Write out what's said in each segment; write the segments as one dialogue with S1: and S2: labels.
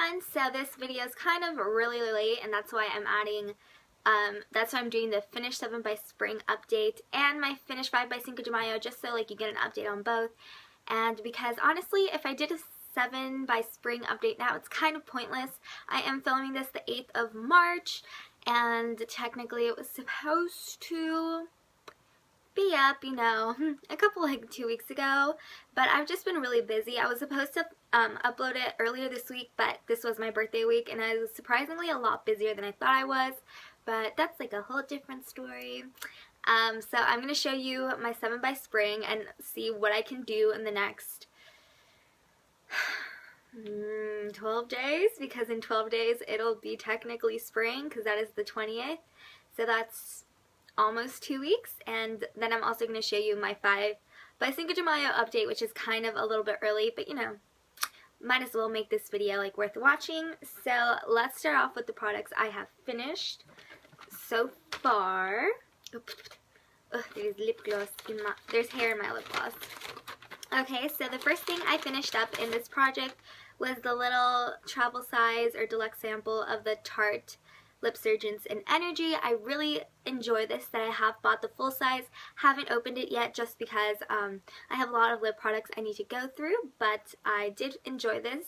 S1: everyone, so this video is kind of really late, and that's why I'm doing the Finish 7 by Spring update and my Finish 5 by Cinco de Mayo, just so like you get an update on both. And because honestly, if I did a 7 by Spring update now, it's kind of pointless. I am filming this the 8th of March, and technically it was supposed to be up, you know, a couple, like 2 weeks ago, but I've just been really busy. I was supposed to upload it earlier this week, but this was my birthday week, and I was surprisingly a lot busier than I thought I was, but that's like a whole different story. So I'm going to show you my 7 by Spring and see what I can do in the next 12 days, because in 12 days it'll be technically spring, because that is the 20th, so that's almost 2 weeks. And then I'm also going to show you my 5 by Cinco de Mayo update, which is kind of a little bit early, but you know, might as well make this video like worth watching. So let's start off with the products I have finished so far. There's lip gloss in my, there's hair in my lip gloss. Okay, so the first thing I finished up in this project was the little travel size or deluxe sample of the Tarte Lip Surgeons in Energy. I really enjoy this, that I have bought the full size. Haven't opened it yet just because I have a lot of lip products I need to go through, but I did enjoy this.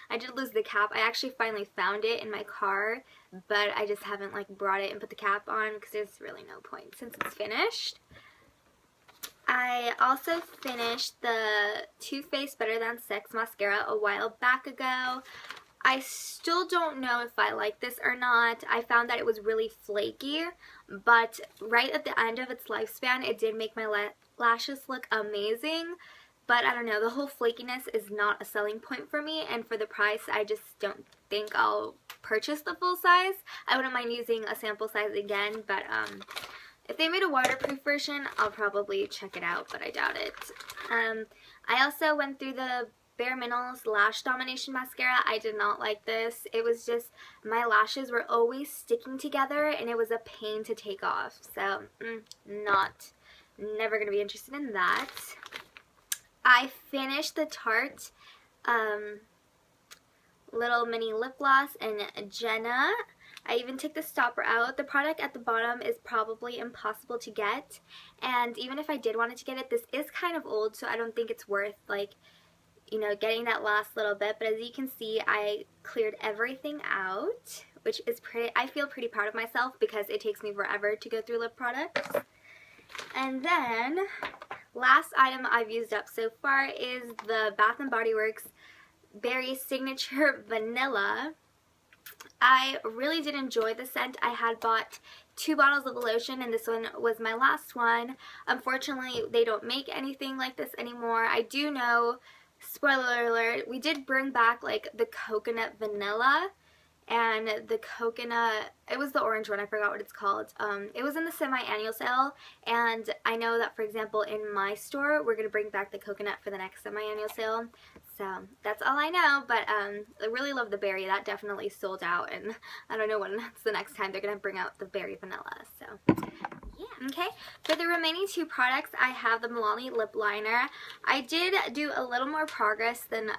S1: I did lose the cap. I actually finally found it in my car, but I just haven't like brought it and put the cap on because there's really no point since it's finished. I also finished the Too Faced Better Than Sex mascara a while back ago. I still don't know if I like this or not. I found that it was really flaky, but right at the end of its lifespan, it did make my lashes look amazing. But I don't know, the whole flakiness is not a selling point for me, and for the price, I just don't think I'll purchase the full size. I wouldn't mind using a sample size again, but if they made a waterproof version, I'll probably check it out, but I doubt it. I also went through the Bare Minerals Lash Domination Mascara. I did not like this. It was just, my lashes were always sticking together, and it was a pain to take off. So, never going to be interested in that. I finished the Tarte little mini lip gloss in Jenna. I even took the stopper out. The product at the bottom is probably impossible to get, and even if I did want to get it, this is kind of old, so I don't think it's worth, like, you know, getting that last little bit. But as you can see, I cleared everything out, which is pretty, I feel pretty proud of myself because it takes me forever to go through lip products. And then, last item I've used up so far is the Bath & Body Works Berry Signature Vanilla. I really did enjoy the scent. I had bought 2 bottles of the lotion, and this one was my last one. Unfortunately, they don't make anything like this anymore. I do know, spoiler alert, we did bring back like the coconut vanilla and the coconut, it was the orange one, I forgot what it's called. It was in the semi-annual sale, and I know that, for example, in my store, we're going to bring back the coconut for the next semi-annual sale. So that's all I know, but I really love the berry. That definitely sold out, and I don't know when that's the next time they're going to bring out the berry vanilla. So yeah, okay. For the remaining 2 products, I have the Milani lip liner. I did do a little more progress than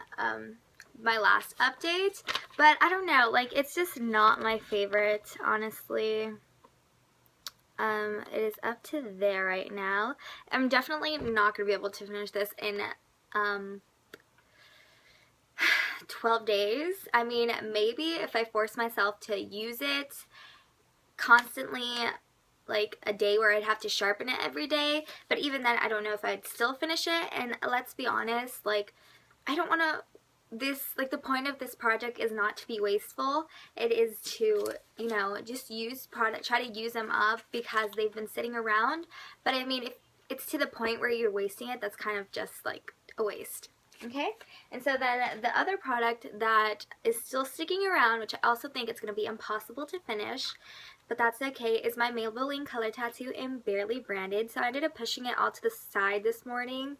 S1: my last update, but I don't know, like, it's just not my favorite, honestly. It is up to there right now. I'm definitely not going to be able to finish this in 12 days. I mean, maybe if I force myself to use it constantly, like a day where I'd have to sharpen it every day, but even then I don't know if I'd still finish it. And let's be honest, like, I don't want to, like, the point of this project is not to be wasteful. It is to, you know, just use product, try to use them up because they've been sitting around. But I mean, if it's to the point where you're wasting it, that's kind of just like a waste. Okay, and so then the other product that is still sticking around, which I also think it's going to be impossible to finish, but that's okay, is my Maybelline Color Tattoo in Barely Branded. So I ended up pushing it all to the side this morning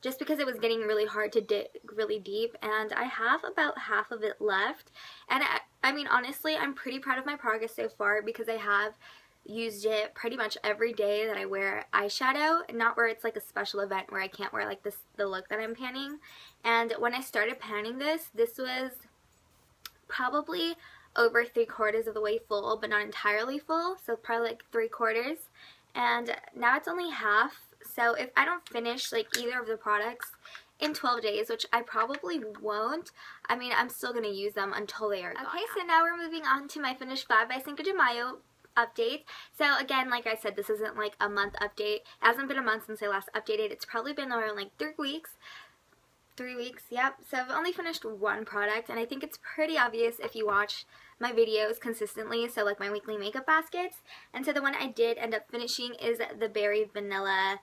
S1: just because it was getting really hard to dig really deep, and I have about half of it left. And I mean, honestly, I'm pretty proud of my progress so far because I have used it pretty much every day that I wear eyeshadow, not where it's like a special event where I can't wear like the look that I'm panning. And when I started panning this was probably over 3/4 of the way full, but not entirely full, so probably like 3/4. And now it's only half, so if I don't finish like either of the products in 12 days, which I probably won't, I mean, I'm still going to use them until they are gone. Okay, so now we're moving on to my finished 5 by Cinco de Mayo update. So again, like I said, this isn't like a month update. It hasn't been a month since I last updated. It's probably been around like 3 weeks. 3 weeks, yep. So I've only finished one product, and I think it's pretty obvious if you watch my videos consistently, so like my weekly makeup baskets. And so the one I did end up finishing is the Berry Vanilla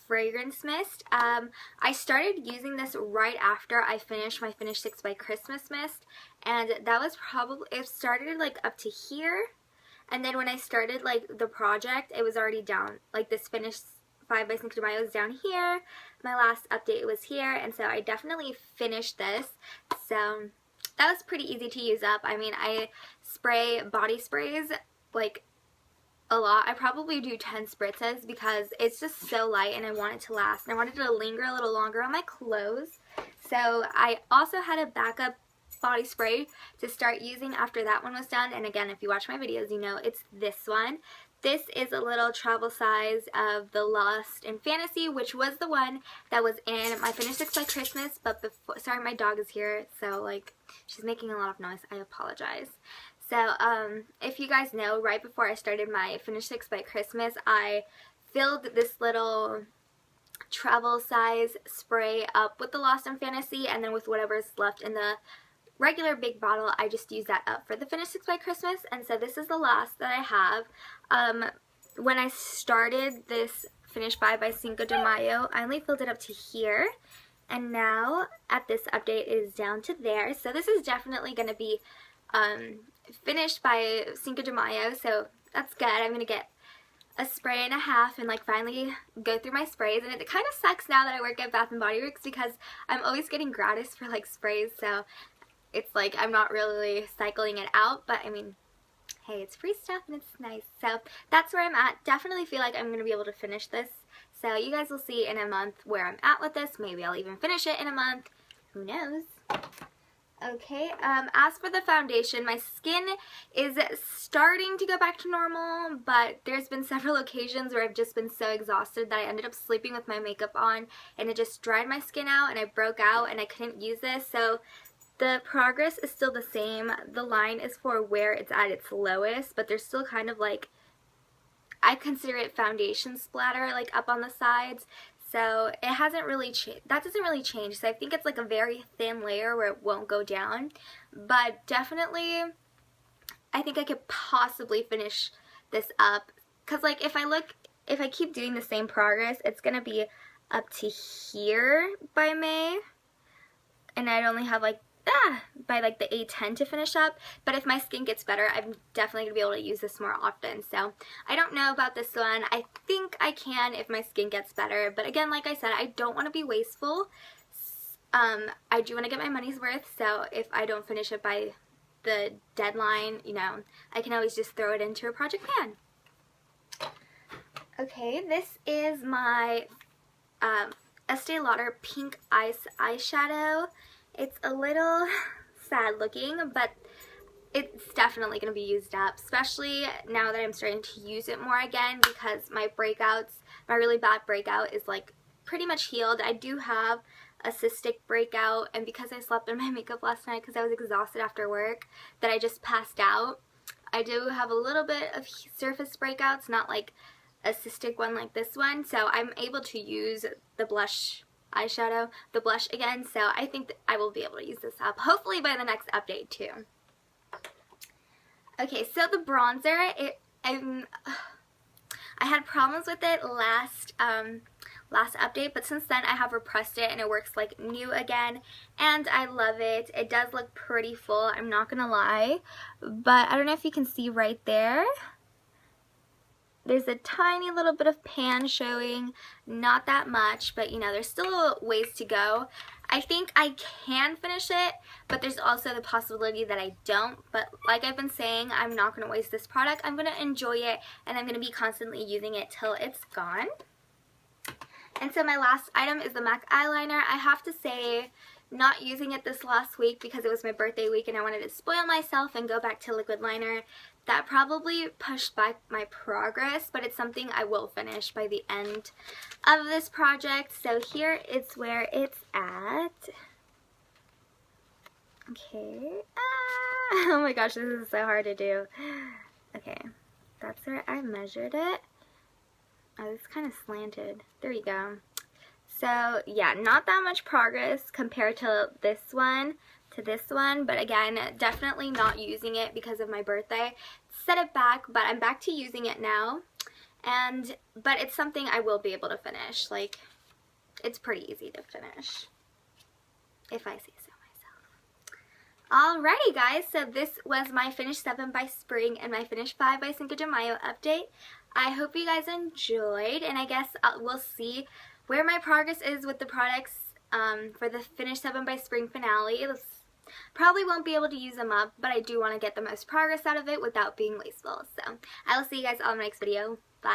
S1: Fragrance Mist. I started using this right after I finished my Finish 6 by Christmas mist, and that was probably, it started like up to here, and then when I started like the project, it was already down, like this Finish 5 by Cinco de Mayo was down here, my last update was here, and so I definitely finished this. So that was pretty easy to use up. I mean, I spray body sprays like a lot. I probably do 10 spritzes because it's just so light and I want it to last. And I wanted it to linger a little longer on my clothes. So I also had a backup body spray to start using after that one was done. And again, if you watch my videos, you know it's this one. This is a little travel size of the Lost in Fantasy, which was the one that was in my Finish 6 by Christmas. But before, sorry, my dog is here, so like she's making a lot of noise. I apologize. So, if you guys know, right before I started my Finish 6 by Christmas, I filled this little travel size spray up with the Lost in Fantasy, and then with whatever's left in the regular big bottle, I just use that up for the Finish 6 by Christmas. And so this is the last that I have. When I started this Finish 5 by Cinco de Mayo, I only filled it up to here. And now, at this update, it is down to there. So this is definitely going to be finished by Cinco de Mayo, so that's good. I'm gonna get a spray and a half and like finally go through my sprays. And it kind of sucks now that I work at Bath & Body Works because I'm always getting gratis for like sprays, so it's like I'm not really cycling it out, but I mean, hey, it's free stuff and it's nice. So that's where I'm at. Definitely feel like I'm gonna be able to finish this, so you guys will see in a month where I'm at with this. Maybe I'll even finish it in a month, who knows. Okay, as for the foundation, my skin is starting to go back to normal, but there's been several occasions where I've just been so exhausted that I ended up sleeping with my makeup on, and it just dried my skin out, and I broke out, and I couldn't use this. So the progress is still the same. The line is for where it's at its lowest, but there's still kind of like, I consider it foundation splatter, like up on the sides. So it hasn't really changed. That doesn't really change. So I think it's like a very thin layer where it won't go down. But definitely, I think I could possibly finish this up. Because like if I keep doing the same progress, it's going to be up to here by May. And I'd only have like, by like the A10 to finish up. But if my skin gets better, I'm definitely going to be able to use this more often. So I don't know about this one. I think I can if my skin gets better. But again, like I said, I don't want to be wasteful. I do want to get my money's worth. So if I don't finish it by the deadline, you know, I can always just throw it into a project pan. Okay, this is my Estee Lauder Pink Ice eyeshadow. It's a little sad looking, but it's definitely going to be used up, especially now that I'm starting to use it more again because my breakouts, my really bad breakout is like pretty much healed. I do have a cystic breakout, and because I slept in my makeup last night because I was exhausted after work that I just passed out, I do have a little bit of surface breakouts, not like a cystic one like this one, so I'm able to use the blush eyeshadow, the blush again, so I think that I will be able to use this up, hopefully by the next update too. Okay, so the bronzer, I had problems with it last update, but since then I have repressed it and it works like new again, and I love it. It does look pretty full, I'm not gonna lie, but I don't know if you can see right there. There's a tiny little bit of pan showing, not that much, but you know, there's still ways to go. I think I can finish it, but there's also the possibility that I don't. But like I've been saying, I'm not going to waste this product. I'm going to enjoy it, and I'm going to be constantly using it till it's gone. And so my last item is the MAC eyeliner. I have to say, not using it this last week because it was my birthday week and I wanted to spoil myself and go back to liquid liner. That probably pushed back my progress, but it's something I will finish by the end of this project. So here is where it's at. Okay. Oh my gosh, this is so hard to do. Okay, that's where I measured it. Oh, it's kind of slanted. There you go. So yeah, not that much progress compared to this one, but again, definitely not using it because of my birthday. Set it back, but I'm back to using it now. But it's something I will be able to finish. Like, it's pretty easy to finish, if I say so myself. Alrighty guys, so this was my Finish 7 by Spring and my Finish 5 by Cinco de Mayo update. I hope you guys enjoyed, and I guess we'll see where my progress is with the products for the Finish 7 by Spring finale. Probably won't be able to use them up, but I do want to get the most progress out of it without being wasteful. So I will see you guys on the next video. Bye.